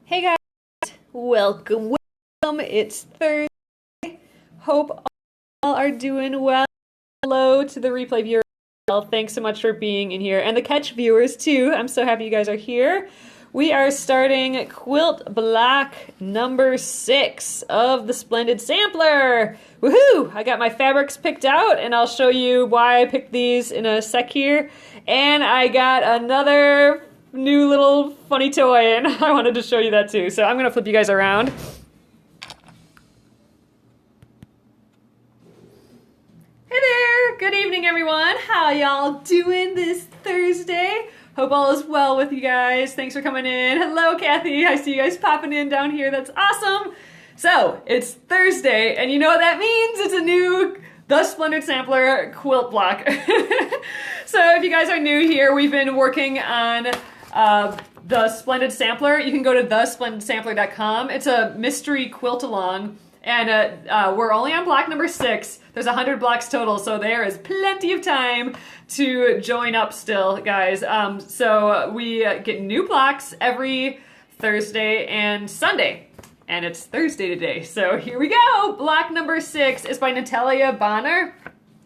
Hey guys, welcome. It's Thursday. Hope all are doing well. Hello to the replay viewers. Thanks so much for being in here, and the catch viewers too. I'm so happy you guys are here. We are starting quilt block number 6 of the Splendid Sampler. Woohoo! I got my fabrics picked out, and I'll show you why I picked these in a sec here. And I got another new little funny toy, and I wanted to show you that too. So I'm gonna flip you guys around. Hey there! Good evening, everyone. How y'all doing this Thursday? Hope all is well with you guys. Thanks for coming in. Hello, Kathy. I see you guys popping in down here. That's awesome. So it's Thursday, and you know what that means? It's a new The Splendid Sampler quilt block. So if you guys are new here, we've been working on the Splendid Sampler. You can go to thesplendidsampler.com. It's a mystery quilt along, and we're only on block number 6. There's 100 blocks total, so there is plenty of time to join up still, guys. So we get new blocks every Thursday and Sunday, and it's Thursday today. So here we go. Block number 6 is by Natalia Bonner,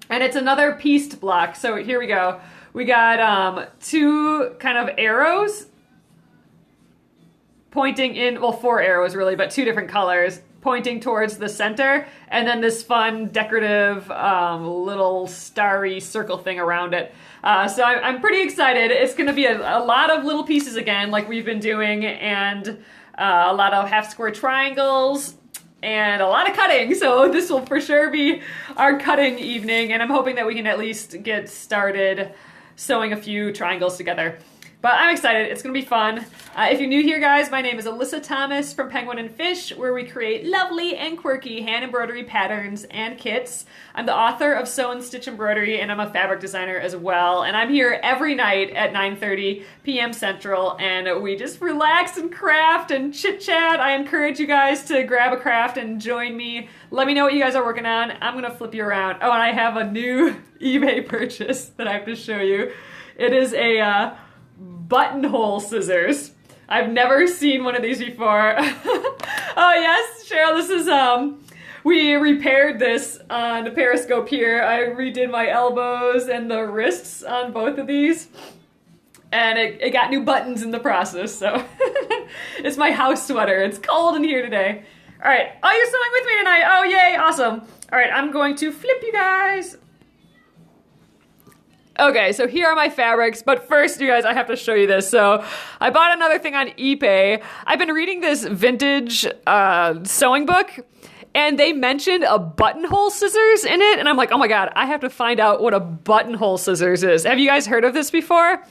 and it's another pieced block. So here we go. We got 2 kind of arrows pointing in, well, 4 arrows really, but 2 different colors pointing towards the center, and then this fun decorative little starry circle thing around it. So I'm pretty excited. It's going to be a lot of little pieces again, like we've been doing, and a lot of half square triangles, and a lot of cutting. So this will for sure be our cutting evening, and I'm hoping that we can at least get started sewing a few triangles together. But I'm excited. It's going to be fun. If you're new here, guys, my name is Alyssa Thomas from Penguin and Fish, where we create lovely and quirky hand embroidery patterns and kits. I'm the author of Sew and Stitch Embroidery, and I'm a fabric designer as well. And I'm here every night at 9:30 p.m. Central, and we just relax and craft and chit-chat. I encourage you guys to grab a craft and join me. Let me know what you guys are working on. I'm going to flip you around. Oh, and I have a new eBay purchase that I have to show you. It is a buttonhole scissors. I've never seen one of these before. Oh yes, Cheryl, this is, we repaired this on the Periscope here. I redid my elbows and the wrists on both of these, and it got new buttons in the process, so it's my house sweater. It's cold in here today. All right, oh, you're sewing with me tonight. Oh, yay, awesome. All right, I'm going to flip you guys. Okay, so here are my fabrics, but first, you guys, I have to show you this. So I bought another thing on eBay. I've been reading this vintage sewing book, and they mentioned a buttonhole scissors in it, and I'm like, oh my god, I have to find out what a buttonhole scissors is. Have you guys heard of this before?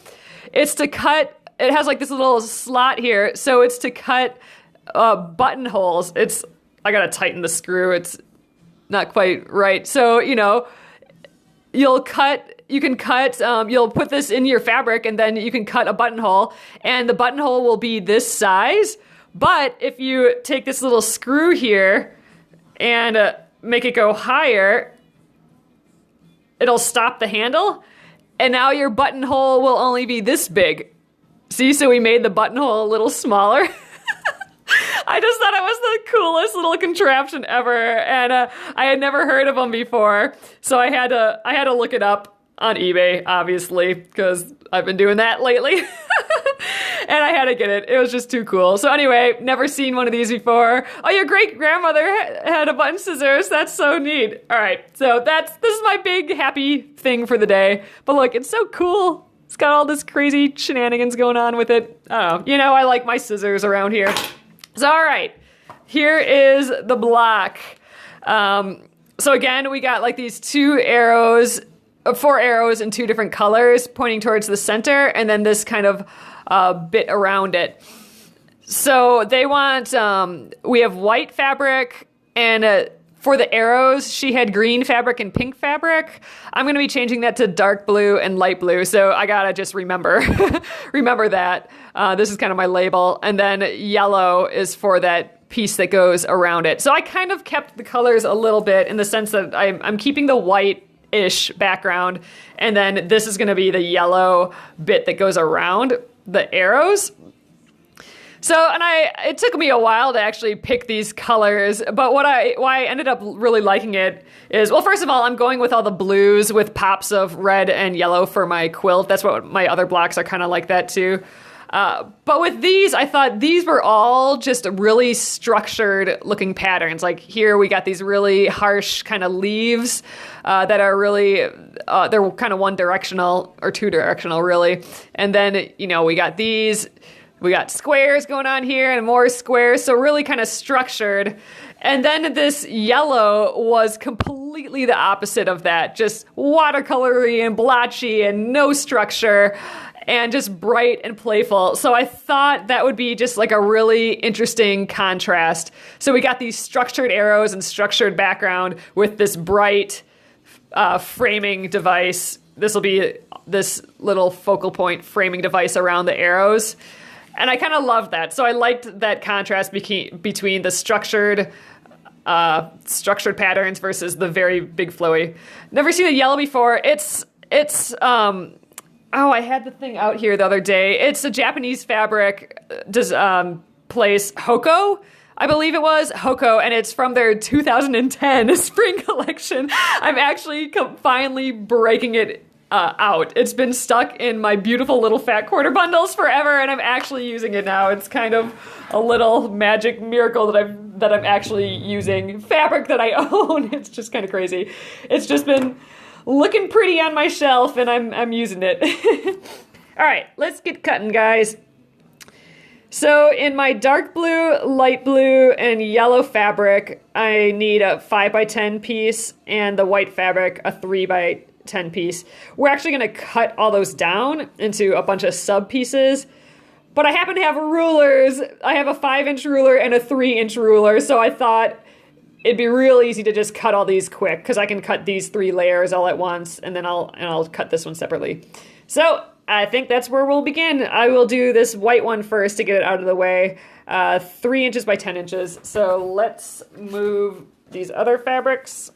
It's to cut, it has like this little slot here, so it's to cut buttonholes. I gotta tighten the screw, it's not quite right. So, you know, you can cut, you'll put this in your fabric, and then you can cut a buttonhole, and the buttonhole will be this size. But if you take this little screw here and make it go higher, it'll stop the handle, and now your buttonhole will only be this big. See, so we made the buttonhole a little smaller. I just thought it was the coolest little contraption ever, and I had never heard of them before, so I had to look it up on eBay, obviously, because I've been doing that lately. And I had to get it. It was just too cool. So anyway, never seen one of these before. Oh, your great-grandmother had a button scissors. That's so neat. All right, so this is my big happy thing for the day. But look, it's so cool. It's got all this crazy shenanigans going on with it. I don't know. You know, I like my scissors around here. So all right, here is the block. So again, we got like these 4 arrows in 2 different colors pointing towards the center, and then this kind of bit around it. So they want, we have white fabric, and for the arrows, she had green fabric and pink fabric. I'm going to be changing that to dark blue and light blue, so I gotta just remember that. This is kind of my label. And then yellow is for that piece that goes around it. So I kind of kept the colors a little bit in the sense that I'm keeping the white-ish background, and then this is going to be the yellow bit that goes around the arrows. So, and it took me a while to actually pick these colors, but why I ended up really liking it is, well, first of all, I'm going with all the blues with pops of red and yellow for my quilt. That's what my other blocks are kind of like that too. But with these, I thought these were all just really structured looking patterns. Like here we got these really harsh kind of leaves that are really, they're kind of one directional or two directional really. And then, you know, we got these. We got squares going on here and more squares, so really kind of structured. And then this yellow was completely the opposite of that, just watercolory and blotchy and no structure and just bright and playful. So I thought that would be just like a really interesting contrast. So we got these structured arrows and structured background with this bright framing device. This will be this little focal point framing device around the arrows. And I kind of loved that. So I liked that contrast between the structured patterns versus the very big flowy. Never seen a yellow before. It's I had the thing out here the other day. It's a Japanese fabric place, Hoko. I believe it was Hoko, and it's from their 2010 spring collection. I'm actually finally breaking it out. It's been stuck in my beautiful little fat quarter bundles forever, and I'm actually using it now. It's kind of a little magic miracle that I'm actually using fabric that I own. It's just kind of crazy. It's just been looking pretty on my shelf, and I'm using it. All right, let's get cutting, guys. So in my dark blue, light blue, and yellow fabric, I need a 5x10 piece, and the white fabric, a 3x10 piece. We're actually going to cut all those down into a bunch of sub pieces, but I happen to have rulers. I have a 5-inch ruler and a 3-inch ruler, so I thought it'd be real easy to just cut all these quick because I can cut these 3 layers all at once, and then I'll cut this one separately. So I think that's where we'll begin. I will do this white one first to get it out of the way. 3 inches by 10 inches. So let's move these other fabrics.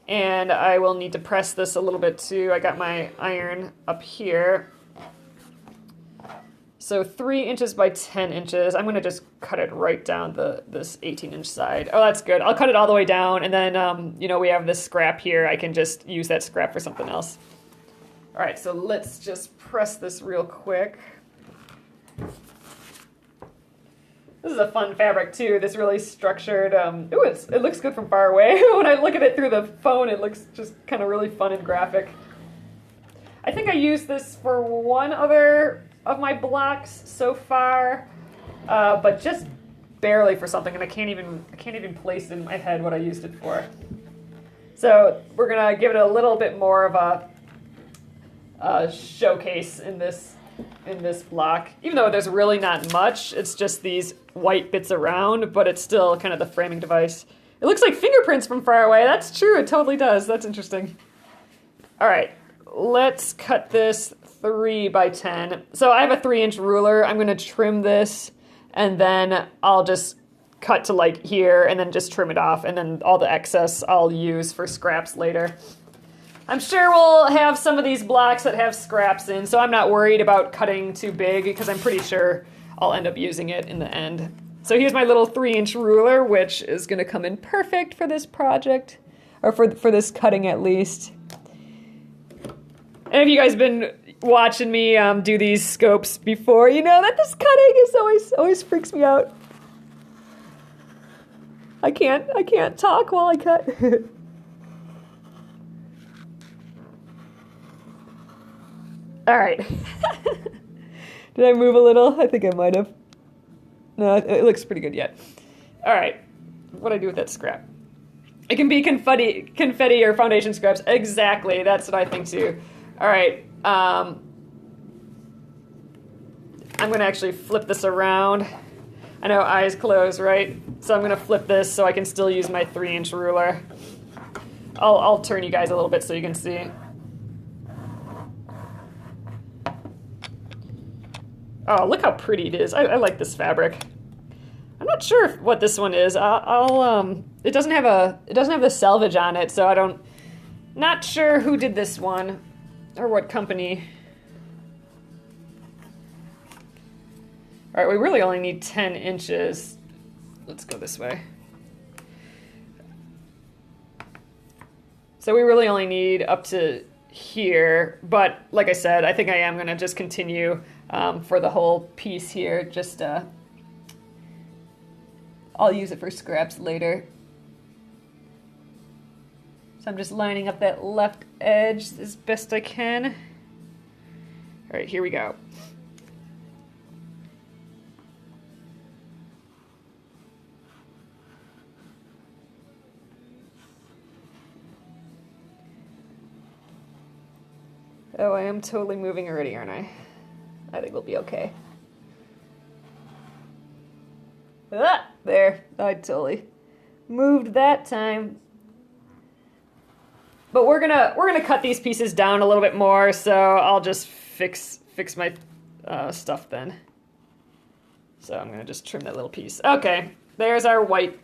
And I will need to press this a little bit too. I got my iron up here. So 3 inches by 10 inches. I'm going to just cut it right down this 18-inch side. Oh, that's good. I'll cut it all the way down. And then, we have this scrap here. I can just use that scrap for something else. All right, so let's just press this real quick. This is a fun fabric too. This really structured. It looks good from far away. When I look at it through the phone, it looks just kind of really fun and graphic. I think I used this for one other of my blocks so far, but just barely for something, and I can't even place in my head what I used it for. So we're gonna give it a little bit more of a showcase in this block, even though there's really not much. It's just these white bits around, but it's still kind of the framing device. It looks like fingerprints from far away. That's true, it totally does. That's interesting. All right, let's cut this 3x10. So I have a 3-inch ruler. I'm gonna trim this, and then I'll just cut to like here, and then just trim it off, and then all the excess I'll use for scraps later. I'm sure we'll have some of these blocks that have scraps in, so I'm not worried about cutting too big because I'm pretty sure I'll end up using it in the end. So here's my little 3-inch ruler, which is going to come in perfect for this project, or for this cutting at least. And if you guys have been watching me do these scopes before, you know that this cutting is always freaks me out. I can't talk while I cut. All right. Did I move a little? I think I might have. No, it looks pretty good yet. All right. What do I do with that scrap? It can be confetti or foundation scraps. Exactly. That's what I think too. All right. I'm going to actually flip this around. I know eyes closed, right? So I'm going to flip this so I can still use my 3-inch ruler. I'll turn you guys a little bit so you can see. Oh, look how pretty it is. I like this fabric. I'm not sure what this one is. It doesn't have the selvage on it, so not sure who did this one or what company. All right, we really only need 10 inches. Let's go this way. So we really only need up to here, but like I said, I think I am gonna just continue for the whole piece here. Just I'll use it for scraps later. So I'm just lining up that left edge as best I can. All right, here we go. Oh, I am totally moving already, aren't I? I think we'll be okay. Ah, there. I totally moved that time. But we're gonna cut these pieces down a little bit more, so I'll just fix my stuff then. So I'm gonna just trim that little piece. Okay, there's our white.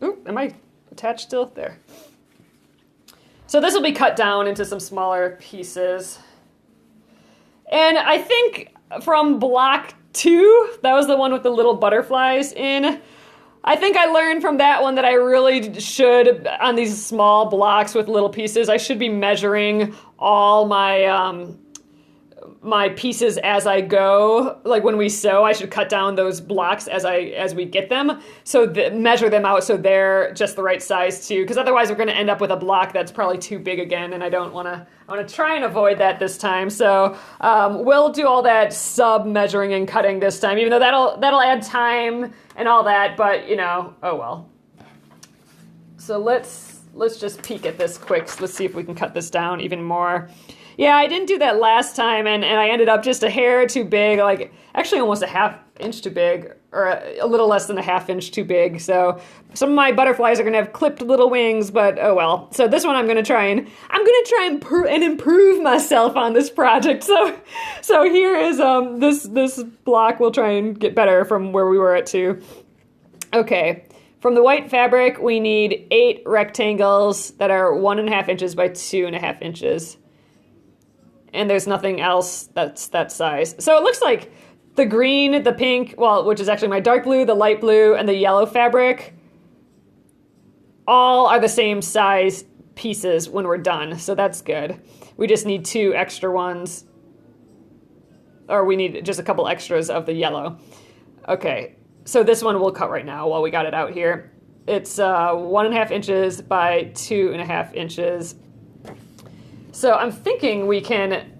Ooh, am I attached still? There. So this will be cut down into some smaller pieces. And I think from block 2, that was the one with the little butterflies in, I think I learned from that one that I really should, on these small blocks with little pieces, I should be measuring all my my pieces as I go. Like when we sew, I should cut down those blocks as we get them. So measure them out so they're just the right size too. Because otherwise we're going to end up with a block that's probably too big again, and I don't want to. I want to try and avoid that this time. So we'll do all that sub measuring and cutting this time, even though that'll add time and all that. But you know, oh well. So let's just peek at this quick. Let's see if we can cut this down even more. Yeah, I didn't do that last time, and I ended up just a hair too big, like actually almost a half inch too big, or a little less than a half inch too big. So some of my butterflies are gonna have clipped little wings, but oh well. So this one I'm gonna try and improve myself on this project. So here is this block. We'll try and get better from where we were at 2. Okay. From the white fabric, we need 8 rectangles that are 1.5 inches by 2.5 inches. And there's nothing else that's that size. So it looks like the green, the pink, well, which is actually my dark blue, the light blue, and the yellow fabric all are the same size pieces when we're done. So that's good. We just need 2 extra ones. Or we need just a couple extras of the yellow. Okay, so this one we'll cut right now while we got it out here. It's 1.5 inches by 2.5 inches. So I'm thinking we can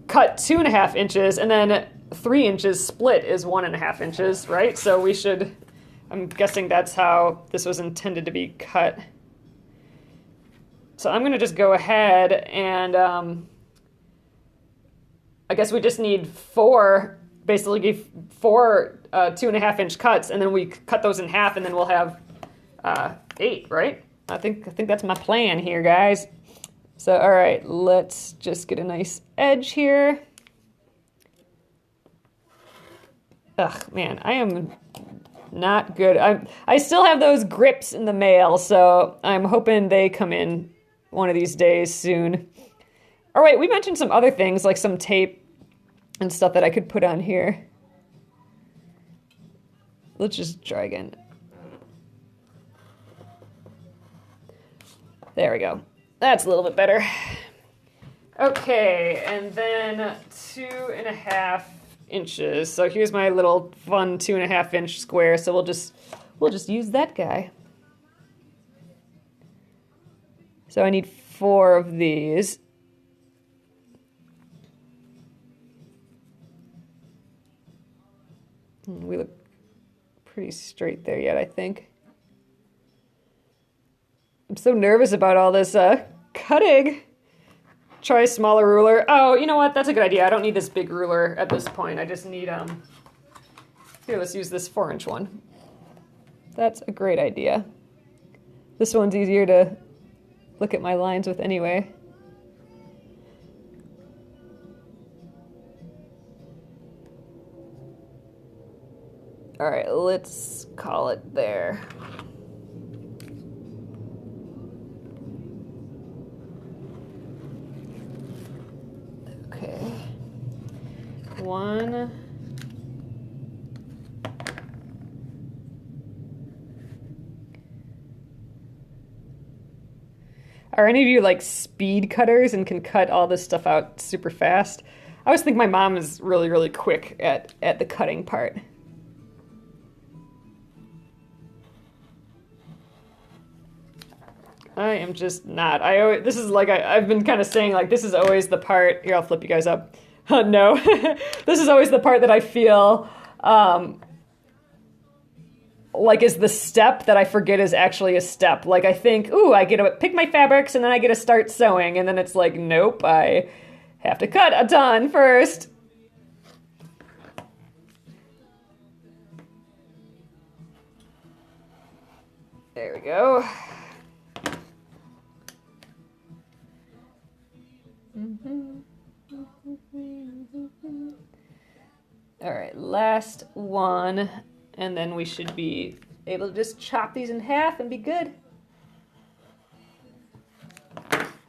cut 2.5 inches, and then 3 inches split is 1.5 inches, right? So we should, I'm guessing that's how this was intended to be cut. So I'm gonna just go ahead and I guess we just need 4, basically 4 2.5 inch cuts, and then we cut those in half, and then we'll have 8, right? I think that's my plan here, guys. So, all right, let's just get a nice edge here. Ugh, man, I am not good. I still have those grips in the mail, so I'm hoping they come in one of these days soon. All right, we mentioned some other things, like some tape and stuff that I could put on here. Let's just try again. There we go. That's a little bit better. Okay, and then 2.5 inches. So here's my little fun 2.5 inch square. So we'll just use that guy. So I need 4 of these. We look pretty straight there yet, I think. I'm so nervous about all this cutting. Try a smaller ruler. Oh, you know what? That's a good idea. I don't need this big ruler at this point. I just need, here, let's use this 4-inch one. That's a great idea. This one's easier to look at my lines with anyway. All right, let's call it there. Okay. 1, Are any of you like speed cutters and can cut all this stuff out super fast? I always think my mom is really, really quick at the cutting part. I am just not. This is like I've been kind of saying, like, this is always the part. Here, I'll flip you guys up. No. This is always the part that I feel like is the step that I forget is actually a step. Like, I think, ooh, I get to pick my fabrics and then I get to start sewing. And then it's like, nope, I have to cut a ton first. There we go. All right, last one, and then we should be able to just chop these in half and be good.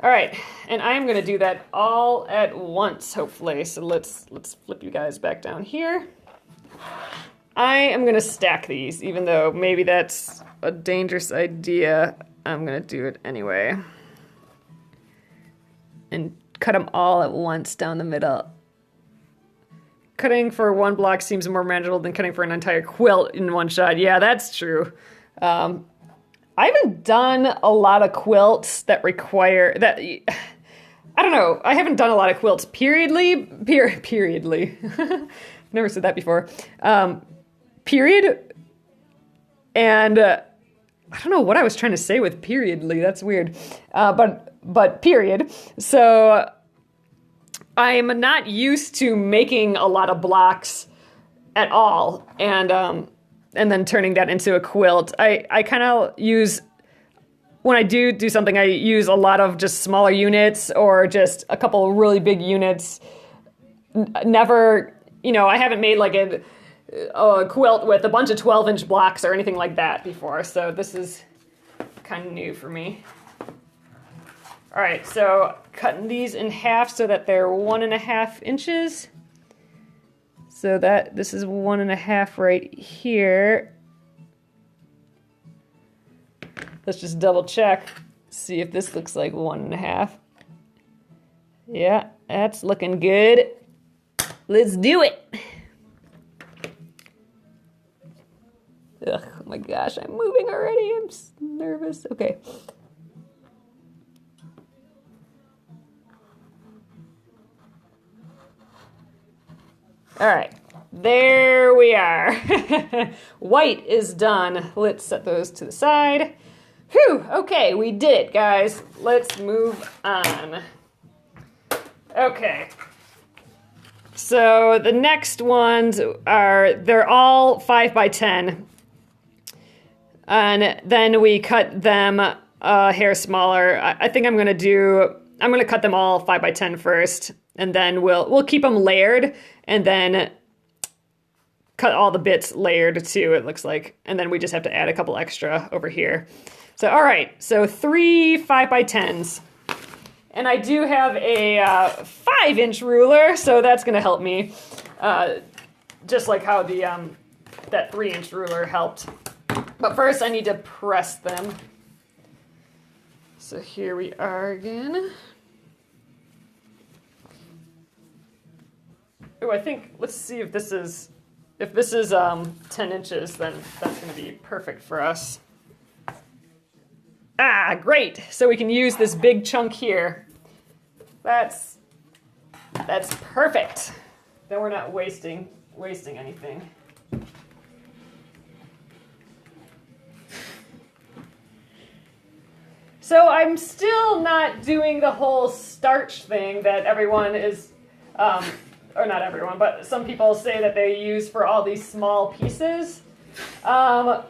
All right, and I'm gonna do that all at once, hopefully. So let's flip you guys back down here. I am gonna stack these, even though maybe that's a dangerous idea. I'm gonna do it anyway. And cut them all at once down the middle. Cutting for one block seems more manageable than cutting for an entire quilt in one shot. Yeah, that's true. I haven't done a lot of quilts that require that. I don't know. I haven't done a lot of quilts periodly. Never said that before. Period. And I don't know what I was trying to say with periodly. That's weird. But period. So I'm not used to making a lot of blocks at all, and then turning that into a quilt. I kind of use, when I do something, I use a lot of just smaller units or just a couple really big units. Never, I haven't made like a quilt with a bunch of 12-inch blocks or anything like that before, so this is kind of new for me. All right, so cutting these in half so that they're 1.5 inches. So that this is 1.5 right here. Let's just double check, see if this looks like 1.5. Yeah, that's looking good. Let's do it. Ugh, oh my gosh, I'm moving already. I'm nervous. Okay. All right, there we are. White is done. Let's set those to the side. Whew, okay, we did it, guys. Let's move on. Okay. So the next ones they're all 5 by 10. And then we cut them a hair smaller. I think I'm gonna cut them all 5 by 10 first. And then we'll keep them layered and then cut all the bits layered too, it looks like. And then we just have to add a couple extra over here. So, all right, so 3 5 by 10s. And I do have a 5-inch ruler, so that's gonna help me. Just like how that 3-inch ruler helped. But first I need to press them. So here we are again. Oh, I think, let's see if this is 10 inches, then that's going to be perfect for us. Ah, great. So we can use this big chunk here. That's perfect. Then we're not wasting anything. So I'm still not doing the whole starch thing that everyone is, or not everyone, but some people say that they use for all these small pieces. I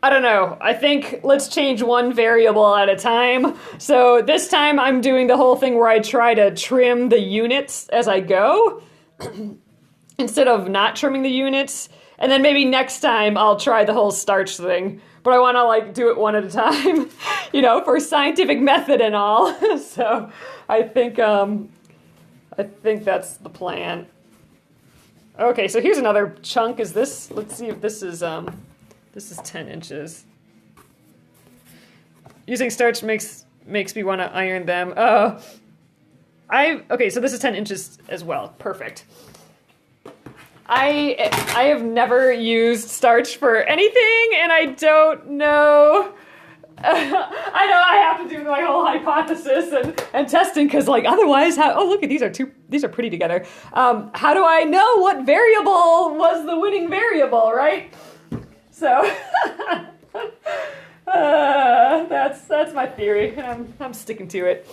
don't know. I think let's change one variable at a time. So this time I'm doing the whole thing where I try to trim the units as I go instead of not trimming the units. And then maybe next time I'll try the whole starch thing. But I want to like do it one at a time, for scientific method and all. So I think that's the plan. Okay, so here's another chunk. Let's see if this is 10 inches. using starch makes me want to iron them. Okay, so this is 10 inches as well. Perfect. I have never used starch for anything, and I don't know. I know I have to do my whole hypothesis and testing, because like otherwise, oh look at these are pretty together. How do I know what variable was the winning variable, right? So that's my theory, and I'm sticking to it.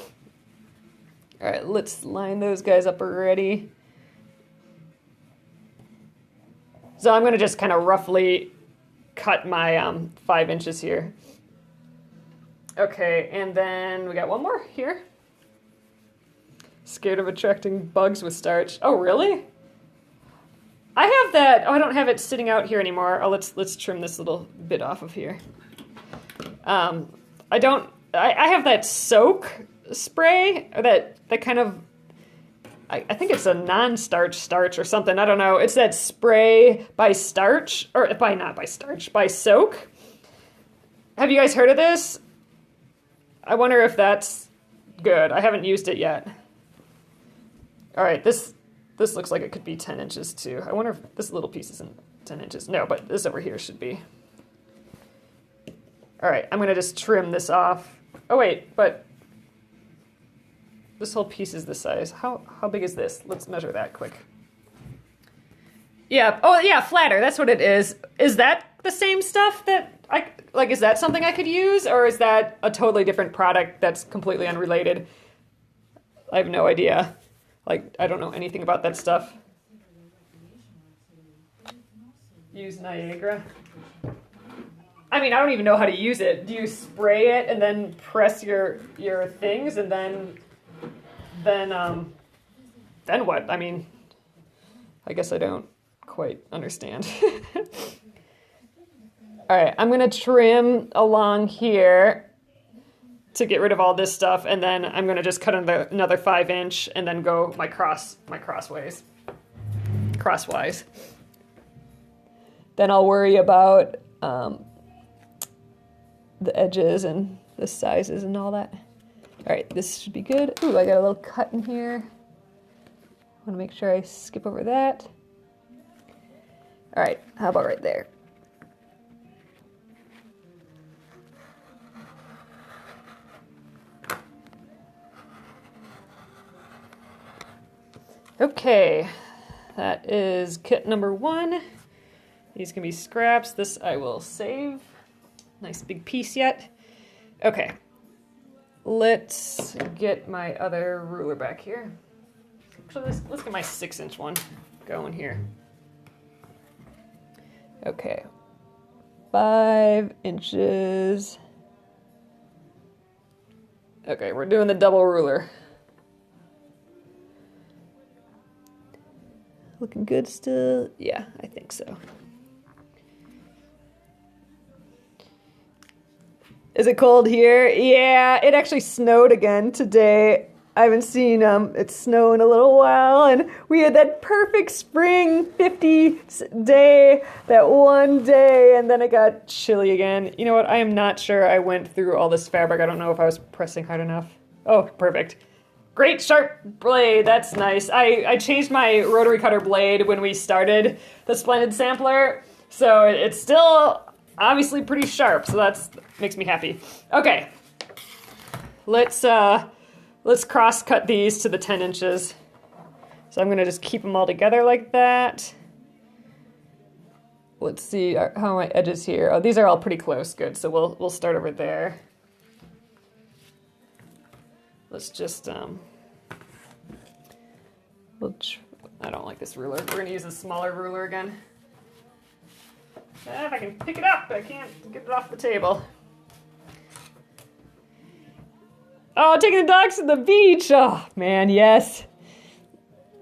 All right, let's line those guys up already. So I'm gonna just kind of roughly cut my 5 inches here. Okay, and then we got one more here. Scared of attracting bugs with starch. Oh, really? I have that. Oh, I don't have it sitting out here anymore. Oh, let's trim this little bit off of here. I have that soak spray, or that kind of, I think it's a non-starch starch or something. I don't know. It's that spray by starch, or by soak. Have you guys heard of this? I wonder if that's good. I haven't used it yet. All right, this looks like it could be 10 inches too. I wonder if this little piece isn't 10 inches. No, but this over here should be. All right, I'm gonna just trim this off. Oh wait, but this whole piece is this size. How big is this? Let's measure that quick. Yeah, oh yeah, flatter, that's what it is. Is that the same stuff that is that something I could use, or is that a totally different product that's completely unrelated? I have no idea. Like, I don't know anything about that stuff. Use Niagara. I mean, I don't even know how to use it. Do you spray it and then press your things, and then what? I mean, I guess I don't quite understand. All right, I'm gonna trim along here to get rid of all this stuff, and then I'm gonna just cut another 5 inch and then go crosswise. Then I'll worry about the edges and the sizes and all that. All right, this should be good. Ooh, I got a little cut in here. I wanna make sure I skip over that. All right, how about right there? Okay, that is kit number 1. These can be scraps. This I will save. Nice big piece yet. Okay, let's get my other ruler back here. Actually, let's get my 6 inch one going here. Okay, 5 inches. Okay, we're doing the double ruler. Looking good still? Yeah, I think so. Is it cold here? Yeah, it actually snowed again today. I haven't seen it snow in a little while, and we had that perfect spring 50 day, that one day, and then it got chilly again. You know what? I am not sure I went through all this fabric. I don't know if I was pressing hard enough. Oh, perfect. Great sharp blade, that's nice. I changed my rotary cutter blade when we started the Splendid Sampler, so it's still obviously pretty sharp, so that makes me happy. Okay, let's cross cut these to the 10 inches. So I'm gonna just keep them all together like that. Let's see how are my edges here. Oh, these are all pretty close, good, so we'll start over there. Let's just, I don't like this ruler. We're gonna use a smaller ruler again. If I can pick it up, I can't get it off the table. Oh, taking the dogs to the beach. Oh, man, yes.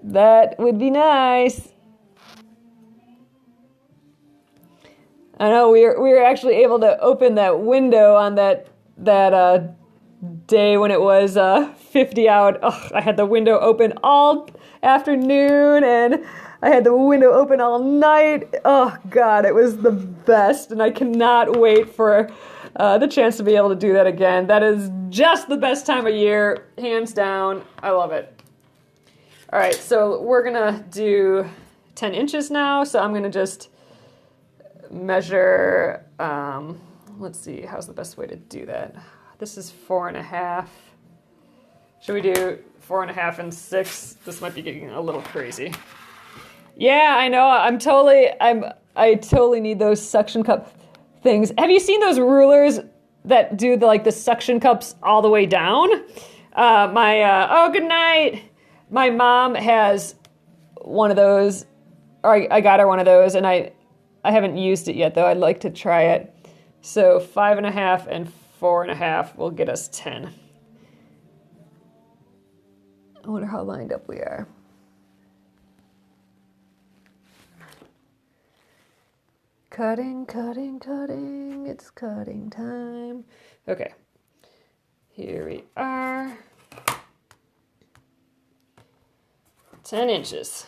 That would be nice. I know we were actually able to open that window on that day when it was 50 out. Oh, I had the window open all afternoon, and I had the window open all night. Oh God, it was the best, and I cannot wait for the chance to be able to do that again. That is just the best time of year, hands down. I love it. All right, so we're gonna do 10 inches now. So I'm gonna just measure, let's see, how's the best way to do that? This is 4.5. Should we do 4.5 and 6? This might be getting a little crazy. Yeah, I know. I totally need those suction cup things. Have you seen those rulers that do the suction cups all the way down? Oh, good night. My mom has one of those. Or I got her one of those, and I haven't used it yet, though. I'd like to try it. So 5.5 and 4.5 will get us 10. I wonder how lined up we are. Cutting, cutting, cutting. It's cutting time. Okay. Here we are. 10 inches.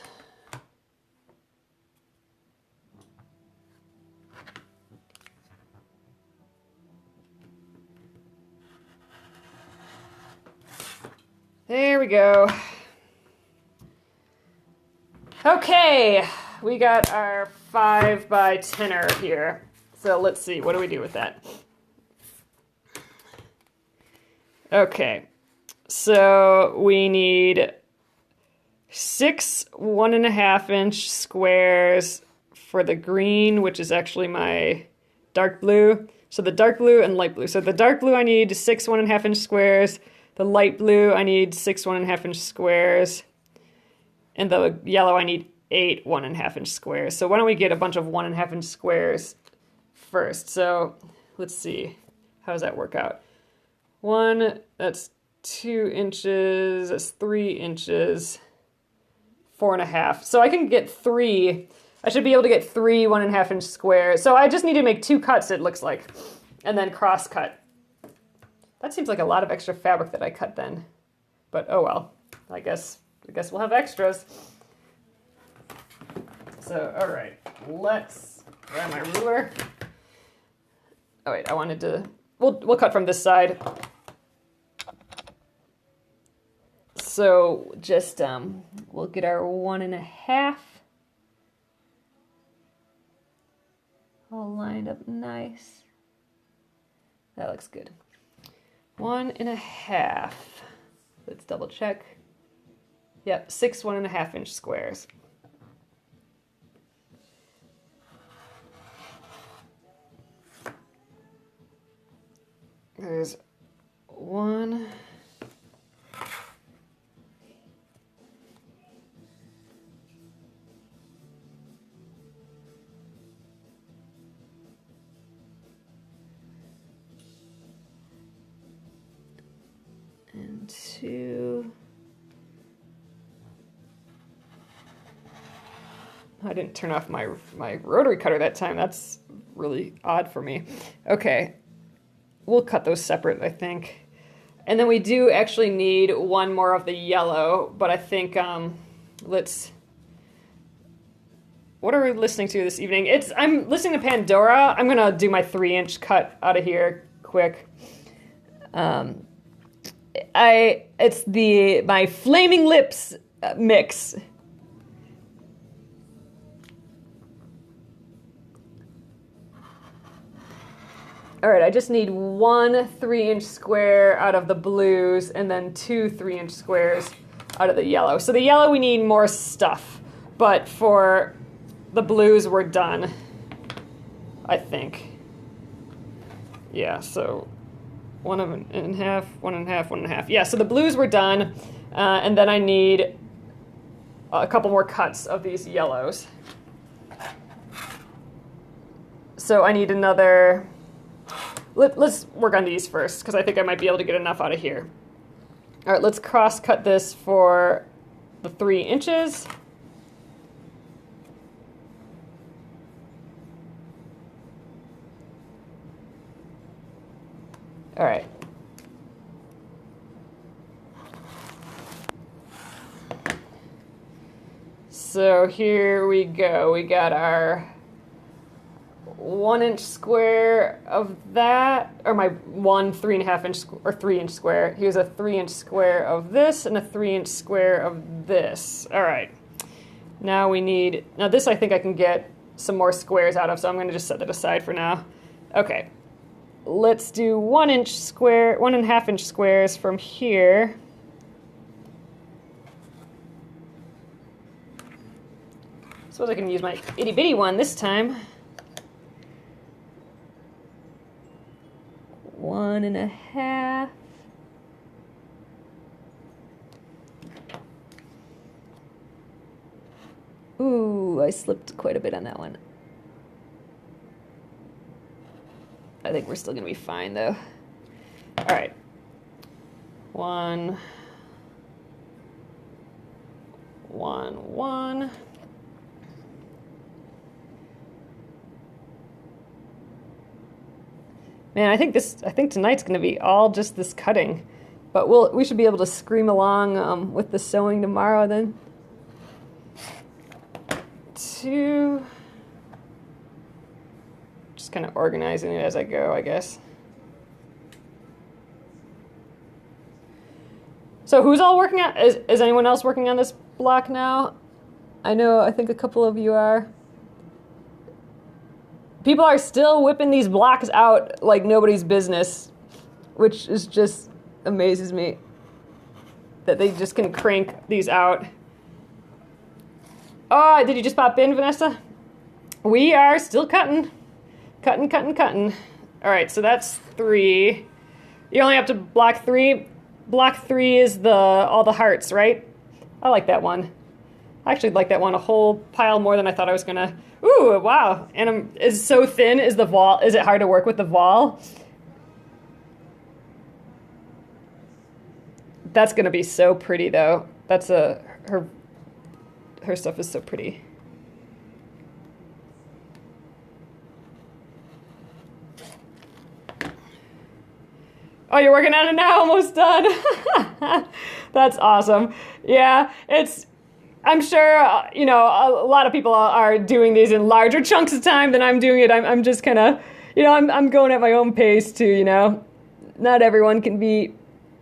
There we go. Okay, we got our 5 by 10er here. So let's see, what do we do with that? Okay, so we need 6 1.5 inch squares for the green, which is actually my dark blue. So the dark blue and light blue. So the dark blue I need 6 1.5 inch squares. The light blue, I need 6 1.5 inch squares. And the yellow, I need 8 1.5 inch squares. So why don't we get a bunch of 1.5 inch squares first? So let's see. How does that work out? 1, that's 2 inches. That's 3 inches. 4.5. So I can get 3. I should be able to get 3 1.5 inch squares. So I just need to make 2 cuts, it looks like. And then cross cut. That seems like a lot of extra fabric that I cut then. But oh well, I guess we'll have extras. So, all right, let's grab my ruler. Oh wait, I wanted to, we'll cut from this side. So just, we'll get our 1.5. All lined up nice. That looks good. 1.5. Let's double check. Yep, 6 1.5 inch squares. There's 1. And 2. I didn't turn off my rotary cutter that time. That's really odd for me. Okay, we'll cut those separate, I think. And then we do actually need 1 more of the yellow, but I think what are we listening to this evening? I'm listening to Pandora. I'm gonna do my 3 inch cut out of here quick. It's my Flaming Lips mix. All right, I just need 1 3 inch square out of the blues and then 2 3 inch squares out of the yellow. So the yellow we need more stuff, but for the blues we're done, I think. Yeah, so 1.5, 1.5, 1.5. Yeah, so the blues were done, and then I need a couple more cuts of these yellows. So I need another. Let's work on these first, because I think I might be able to get enough out of here. All right, let's cross cut this for the 3 inches. All right. So here we go. We got our 1 inch square of that, or my one 3.5 inch or 3 inch square. Here's a 3 inch square of this and a 3 inch square of this. All right. Now we need, now this I think I can get some more squares out of, so I'm going to just set that aside for now. Okay. Let's do 1 inch square, 1.5 inch squares from here. Suppose I can use my itty bitty one this time. 1.5. Ooh, I slipped quite a bit on that one. I think we're still going to be fine, though. All right. 1, 1, 1. Man, I think tonight's going to be all just this cutting, but we should be able to scream along with the sewing tomorrow then. 2. Just kind of organizing it as I go, I guess. So who's all working on, is anyone else working on this block now? I think a couple of you are. People are still whipping these blocks out like nobody's business, which is just amazes me that they just can crank these out. Oh, did you just pop in, Vanessa? We are still cutting. Cutting. All right, so that's 3. You only have to block 3. Block 3 is all the hearts, right? I like that one. I actually like that one a whole pile more than I thought I was gonna. Ooh, wow. And it's so thin. Is the voile? Is it hard to work with the voile? That's gonna be so pretty, though. That's her stuff is so pretty. Oh, you're working on it now? Almost done. That's awesome. Yeah, I'm sure, a lot of people are doing these in larger chunks of time than I'm doing it. I'm just kind of, I'm going at my own pace too, Not everyone can be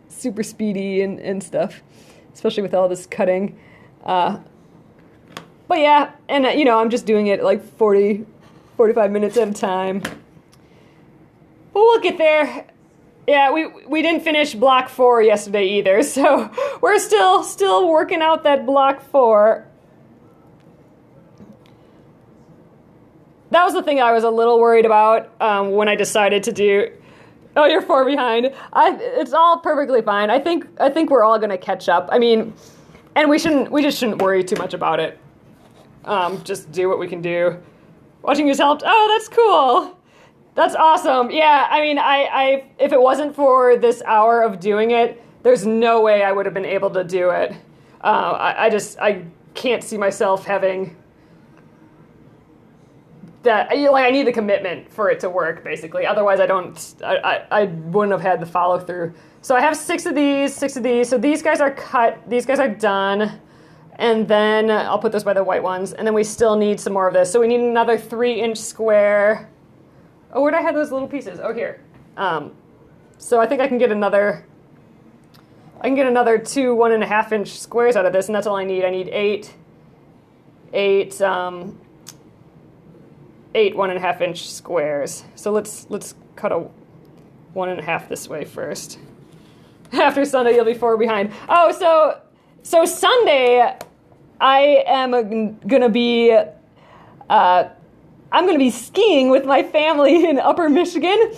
super speedy and stuff, especially with all this cutting. But yeah, and I'm just doing it like 45 minutes at a time. But we'll get there. Yeah, we didn't finish block 4 yesterday either, so we're still working out that block 4. That was the thing I was a little worried about when I decided to do. Oh, you're 4 behind. It's all perfectly fine. I think we're all gonna catch up. I mean, and we just shouldn't worry too much about it. Just do what we can do. Watching yours helped. Oh, that's cool. That's awesome. Yeah, I mean, if it wasn't for this hour of doing it, there's no way I would have been able to do it. I can't see myself having that. I need the commitment for it to work, basically. Otherwise, I wouldn't have had the follow through. So I have 6 of these. So these guys are cut. These guys are done. And then I'll put those by the white ones. And then we still need some more of this. So we need another 3 inch square. Oh, where'd I have those little pieces? Oh, here. So I think I can get another 2 1.5 inch squares out of this, and that's all I need. I need 8 1.5 inch squares. So let's cut a 1.5 this way first. After Sunday, you'll be 4 behind. Oh, so Sunday, I am gonna be. I'm going to be skiing with my family in Upper Michigan.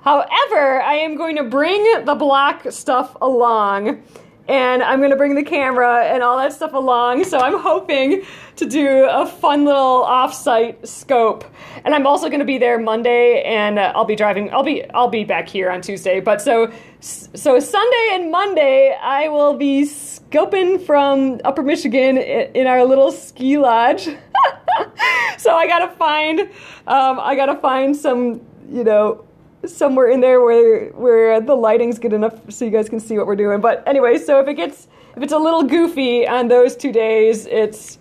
However, I am going to bring the block stuff along, and I'm going to bring the camera and all that stuff along. So I'm hoping to do a fun little off-site scope. And I'm also going to be there Monday, and I'll be back here on Tuesday. But so Sunday and Monday, I will be scoping from Upper Michigan in our little ski lodge. So I gotta find some, somewhere in there where the lighting's good enough so you guys can see what we're doing. But anyway, so if it's a little goofy on those 2 days, it's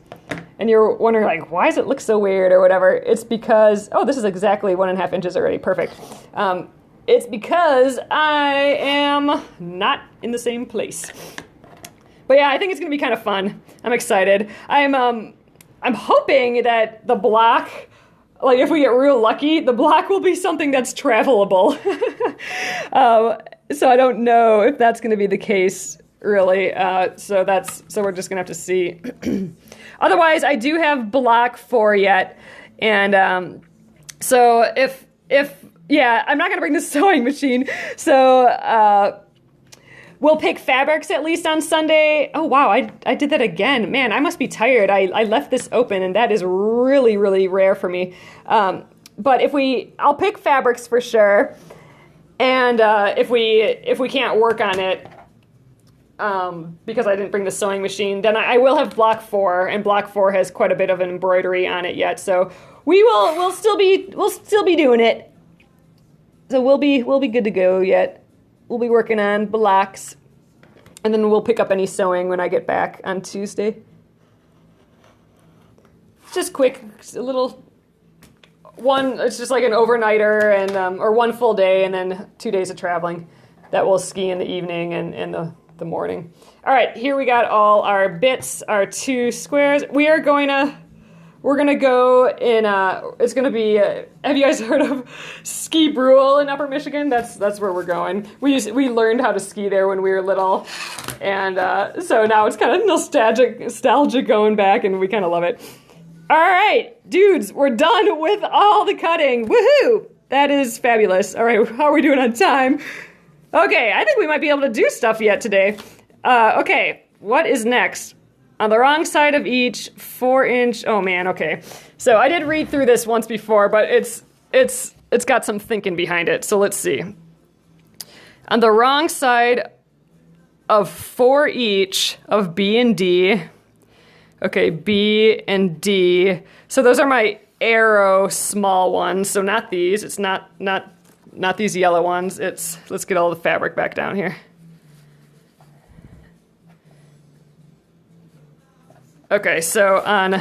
and you're wondering like, why does it look so weird or whatever, it's because, oh, this is exactly 1.5 inches already. Perfect. It's because I am not in the same place. But yeah, I think it's going to be kind of fun. I'm excited. I'm hoping that the block, like if we get real lucky, the block will be something that's travelable. So I don't know if that's going to be the case, really. So we're just going to have to see. Otherwise, I do have block 4 yet. And so if yeah, I'm not going to bring the sewing machine. So we'll pick fabrics at least on Sunday. Oh, wow, I did that again. Man, I must be tired. I left this open, and that is really, really rare for me. But I'll pick fabrics for sure. And if we can't work on it, because I didn't bring the sewing machine, then I will have block 4, and block 4 has quite a bit of embroidery on it yet. So we'll still be doing it. So we'll be good to go yet. We'll be working on blocks, and then we'll pick up any sewing when I get back on Tuesday. Just quick, a little one. It's just like an overnighter, and or one full day, and then 2 days of traveling. That we'll ski in the evening and the morning. All right, here we got all our bits, our 2 squares. We're gonna go in. It's gonna be. Have you guys heard of Ski Brule in Upper Michigan? That's where we're going. We learned how to ski there when we were little, and so now it's kind of nostalgia going back, and we kind of love it. All right, dudes, we're done with all the cutting. Woohoo! That is fabulous. All right, how are we doing on time? Okay, I think we might be able to do stuff yet today. Okay, what is next? On the wrong side of each 4-inch. Oh man, okay. So I did read through this once before, but it's got some thinking behind it. So let's see. On the wrong side of 4 each of B and D. Okay, B and D. So those are my arrow small ones. So not these. It's not these yellow ones. Let's get all the fabric back down here. Okay, so on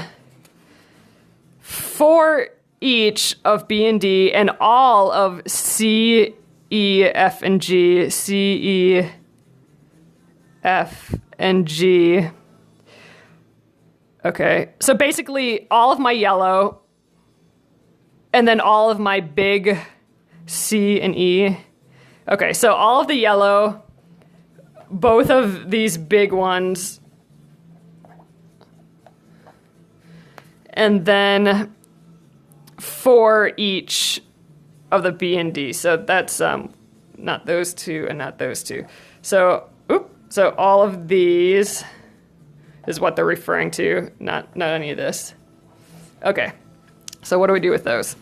4 each of B and D and all of C, E, F, and G, C, E, F, and G. Okay, so basically all of my yellow and then all of my big C and E. Okay, so all of the yellow, both of these big ones, and then 4 each of the B and D. So that's not those 2 and not those 2. So all of these is what they're referring to, not any of this. Okay, so what do we do with those?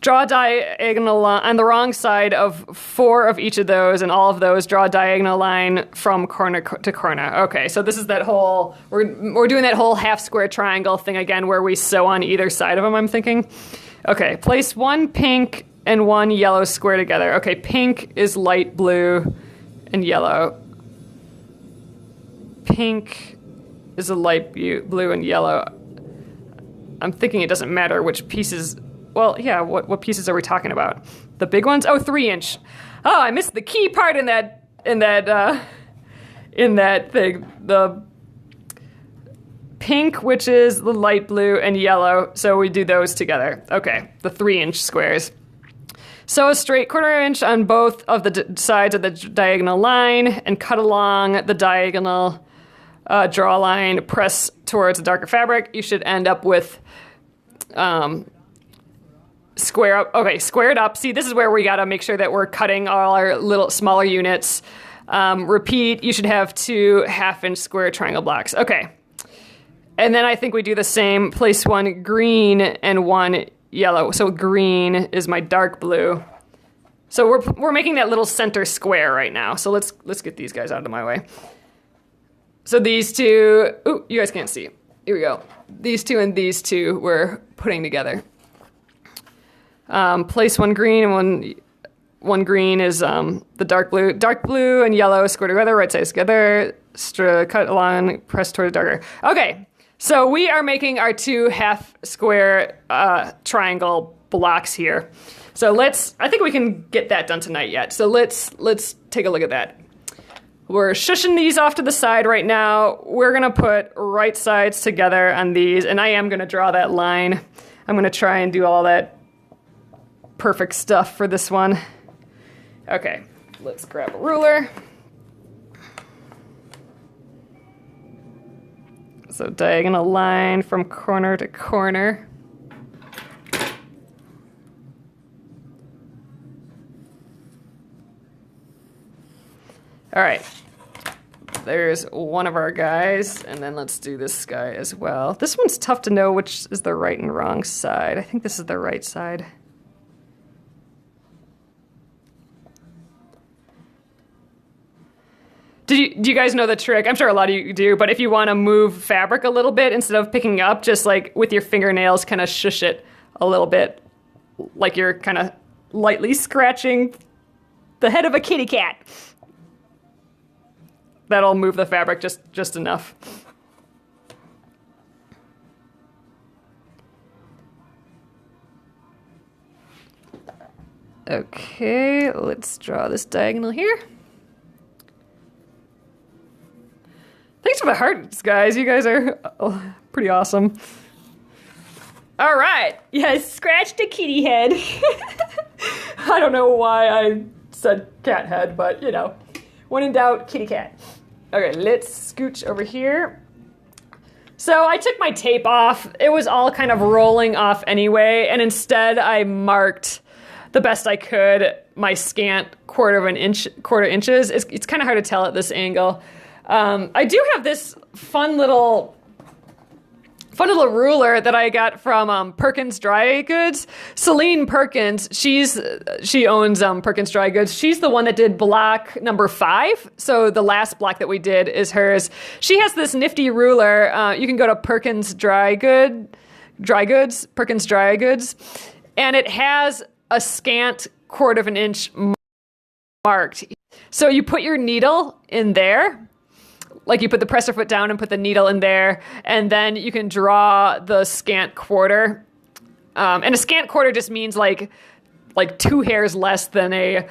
Draw a diagonal line on the wrong side of 4 of each of those, and all of those draw a diagonal line from corner to corner. Okay, so this is that whole, we're doing that whole half square triangle thing again where we sew on either side of them, I'm thinking. Okay, place 1 pink and 1 yellow square together. Okay, pink is light blue and yellow. Pink is a light blue and yellow. I'm thinking it doesn't matter which pieces. Well, yeah, what pieces are we talking about? The big ones? Oh, 3-inch. Oh, I missed the key part in that thing. The pink, which is the light blue, and yellow. So we do those together. Okay, the 3-inch squares. Sew a straight 1/4 inch on both of the sides of the diagonal line and cut along the diagonal. Draw a line, press towards the darker fabric. You should end up with square up. Okay, square it up. See, this is where we gotta make sure that we're cutting all our little smaller units. Repeat, you should have 2 1/2-inch square triangle blocks. Okay. And then I think we do the same. Place 1 green and 1 yellow. So green is my dark blue. So we're making that little center square right now. So let's get these guys out of my way. So these 2, ooh, you guys can't see. Here we go. These 2 and these 2 we're putting together. Place 1 green and one green is the dark blue and yellow square together, right sides together, cut along, press toward the darker. Okay, So we are making our 2 half square triangle blocks here. So I think we can get that done tonight yet. So let's take a look at that. We're shushing these off to the side right now. We're gonna put right sides together on these, and I am gonna draw that line. I'm gonna try and do all that perfect stuff for this one. Okay, let's grab a ruler. So diagonal line from corner to corner. All right, there's one of our guys, and then let's do this guy as well. This one's tough to know which is the right and wrong side. I think this is the right side. Do you guys know the trick? I'm sure a lot of you do, but if you want to move fabric a little bit, instead of picking up, just like with your fingernails, kind of shush it a little bit, like you're kind of lightly scratching the head of a kitty cat. That'll move the fabric just enough. Okay, let's draw this diagonal here. Thanks for the hearts, guys. You guys are pretty awesome. All right. Yes, scratched a kitty head. I don't know why I said cat head, but you know, when in doubt, kitty cat. Okay, let's scooch over here. So I took my tape off. It was all kind of rolling off anyway, and instead I marked the best I could my scant quarter inches. It's kind of hard to tell at this angle. I do have this fun little ruler that I got from Perkins Dry Goods. Celine Perkins, she owns Perkins Dry Goods. She's the one that did block number 5. So the last block that we did is hers. She has this nifty ruler. You can go to Perkins Dry Goods, Perkins Dry Goods, and it has a scant quarter of an inch marked. So you put your needle in there. Like you put the presser foot down and put the needle in there, and then you can draw the scant quarter. And a scant quarter just means like 2 hairs less than a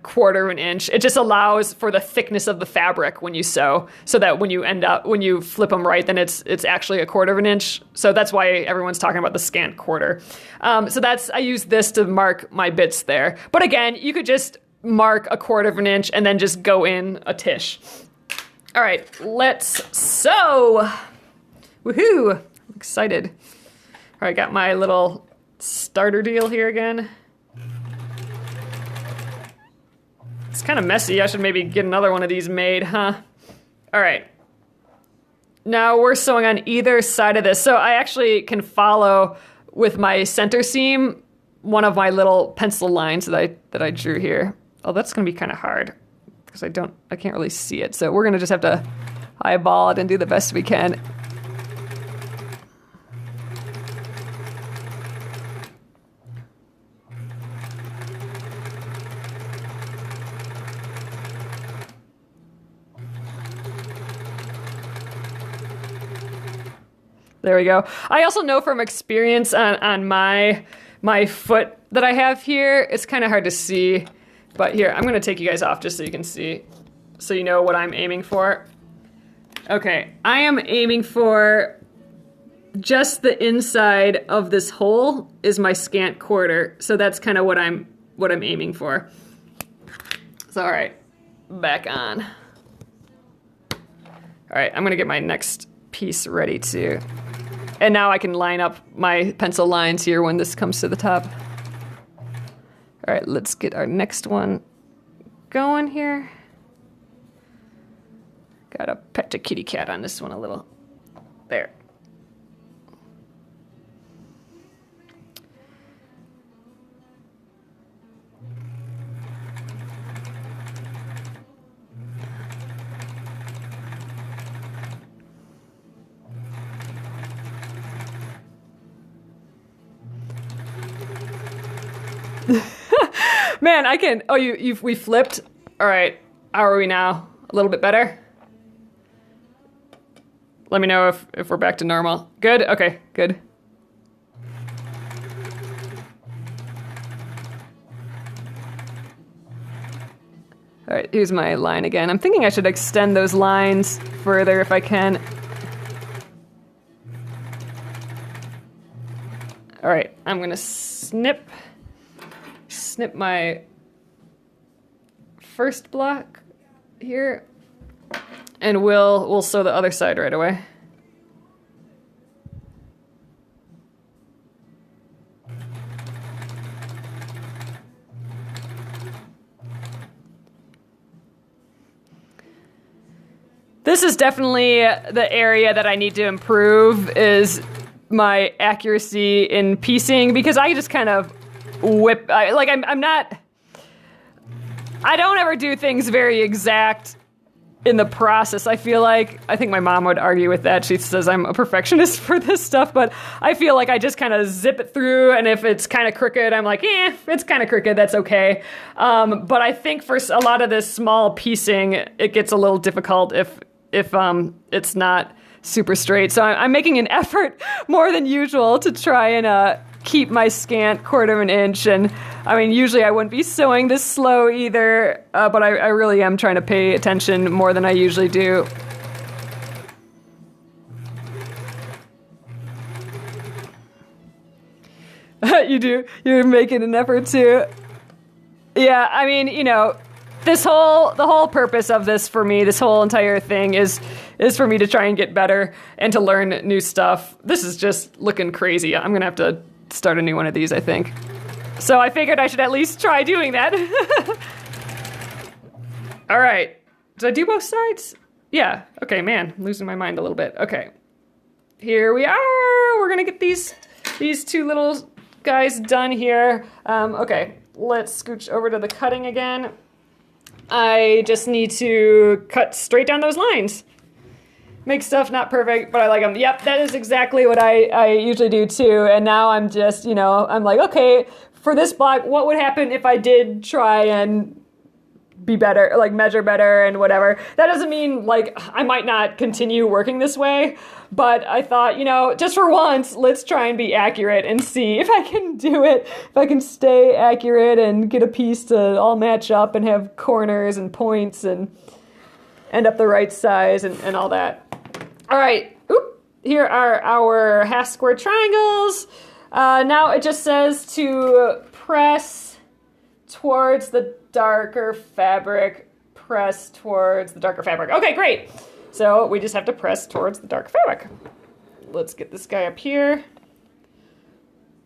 quarter of an inch. It just allows for the thickness of the fabric when you sew, so that when you flip them right, then it's actually a quarter of an inch. So that's why everyone's talking about the scant quarter. So I use this to mark my bits there. But again, you could just mark a quarter of an inch and then just go in a tish. All right, let's sew. Woohoo! I'm excited. All right, got my little starter deal here again. It's kind of messy. I should maybe get another one of these made, huh? All right. Now we're sewing on either side of this. So I actually can follow with my center seam one of my little pencil lines that I drew here. Oh, that's going to be kind of hard, because I can't really see it. So we're gonna just have to eyeball it and do the best we can. There we go. I also know from experience on my foot that I have here, it's kind of hard to see. But here, I'm going to take you guys off just so you can see, so you know what I'm aiming for. Okay, I am aiming for just the inside of this hole is my scant quarter. So that's kind of what I'm aiming for. So all right, back on. All right, I'm going to get my next piece ready too. And now I can line up my pencil lines here when this comes to the top. All right, let's get our next one going here. Gotta pet the kitty cat on this one a little. There. Man, I can. Oh, we flipped. All right, how are we now? A little bit better. Let me know if we're back to normal. Good? Okay, good. All right, here's my line again. I'm thinking I should extend those lines further if I can. All right, I'm gonna snip my first block here, and we'll sew the other side right away. This is definitely the area that I need to improve, is my accuracy in piecing, because I just kind of whip, I don't ever do things very exact in the process. I think my mom would argue with that. She says I'm a perfectionist for this stuff, but I feel like I just kind of zip it through, and if it's kind of crooked, I'm like, it's kind of crooked, that's okay. But I think for a lot of this small piecing, it gets a little difficult if it's not super straight. So I'm making an effort more than usual to try and keep my scant 1/4 inch. And I mean, usually I wouldn't be sewing this slow either, but I really am trying to pay attention more than I usually do. You do? You're making an effort too? Yeah, I mean, you know, the whole purpose of this for me, this whole entire thing is for me to try and get better and to learn new stuff. This is just looking crazy. I'm gonna have to start a new one of these, I think. So I figured I should at least try doing that. All right, did I do both sides? Yeah, okay, man, I'm losing my mind a little bit. Okay, here we are. We're gonna get these two little guys done here. Okay, let's scooch over to the cutting again. I just need to cut straight down those lines. Make stuff not perfect, but I like them. Yep, that is exactly what I usually do too. And now I'm just, you know, I'm like, okay, for this block, what would happen if I did try and be better, like measure better and whatever. That doesn't mean like I might not continue working this way, but I thought, you know, just for once, let's try and be accurate and see if I can do it, if I can stay accurate and get a piece to all match up and have corners and points and end up the right size and all that. All right, here are our half square triangles. Now it just says to press towards the darker fabric, press towards the darker fabric. Okay, great. So we just have to press towards the dark fabric. Let's get this guy up here.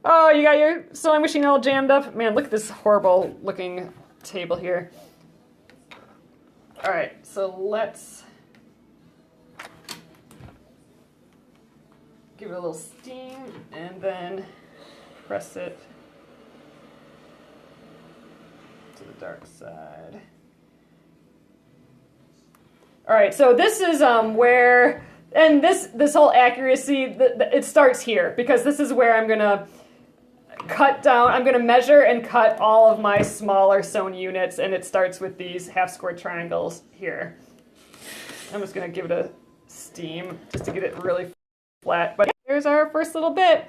Oh, you got your sewing machine all jammed up? Man, look at this horrible looking table here. All right, so let's give it a little steam and then press it to the dark side. All right, so this is where, and this whole accuracy, it starts here, because this is where I'm gonna cut down, I'm gonna measure and cut all of my smaller sewn units, and it starts with these half square triangles here. I'm just gonna give it a steam just to get it really flat, but here's our first little bit.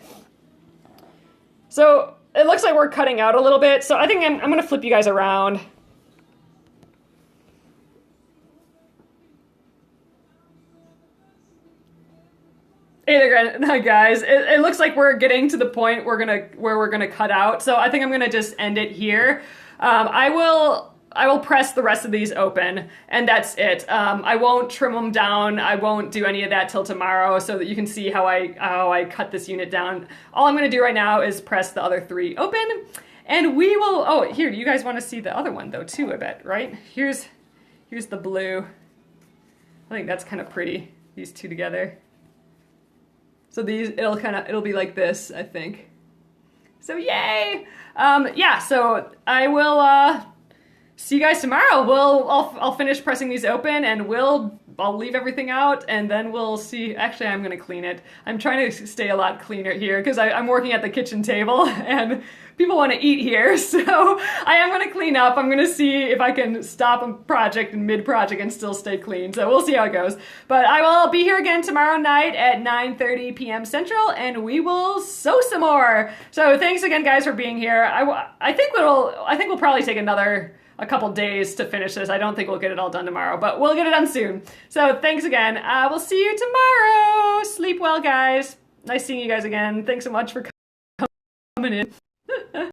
So it looks like we're cutting out a little bit, so I think I'm gonna flip you guys around. Hey there, guys. It looks like we're getting to the point where we're gonna cut out. So I think I'm gonna just end it here. I will press the rest of these open, and that's it. I won't trim them down. I won't do any of that till tomorrow, so that you can see how I cut this unit down. All I'm gonna do right now is press the other three open, and we will. Oh, here, you guys want to see the other one though too? I bet, right? Here's the blue. I think that's kind of pretty. These two together. So it'll be like this, I think. So yay! Yeah, so I will see you guys tomorrow. I'll finish pressing these open, and we'll I'll leave everything out and then we'll see. Actually, I'm gonna clean it. I'm trying to stay a lot cleaner here because I'm working at the kitchen table and people want to eat here. So I am gonna clean up. I'm gonna see if I can stop a project in mid-project and still stay clean. So we'll see how it goes. But I will be here again tomorrow night at 9:30 p.m. Central and we will sew some more. So thanks again, guys, for being here. I think we'll probably take a couple days to finish this. I don't think we'll get it all done tomorrow, but we'll get it done soon. So thanks again. We'll see you tomorrow. Sleep well, guys. Nice seeing you guys again. Thanks so much for coming in.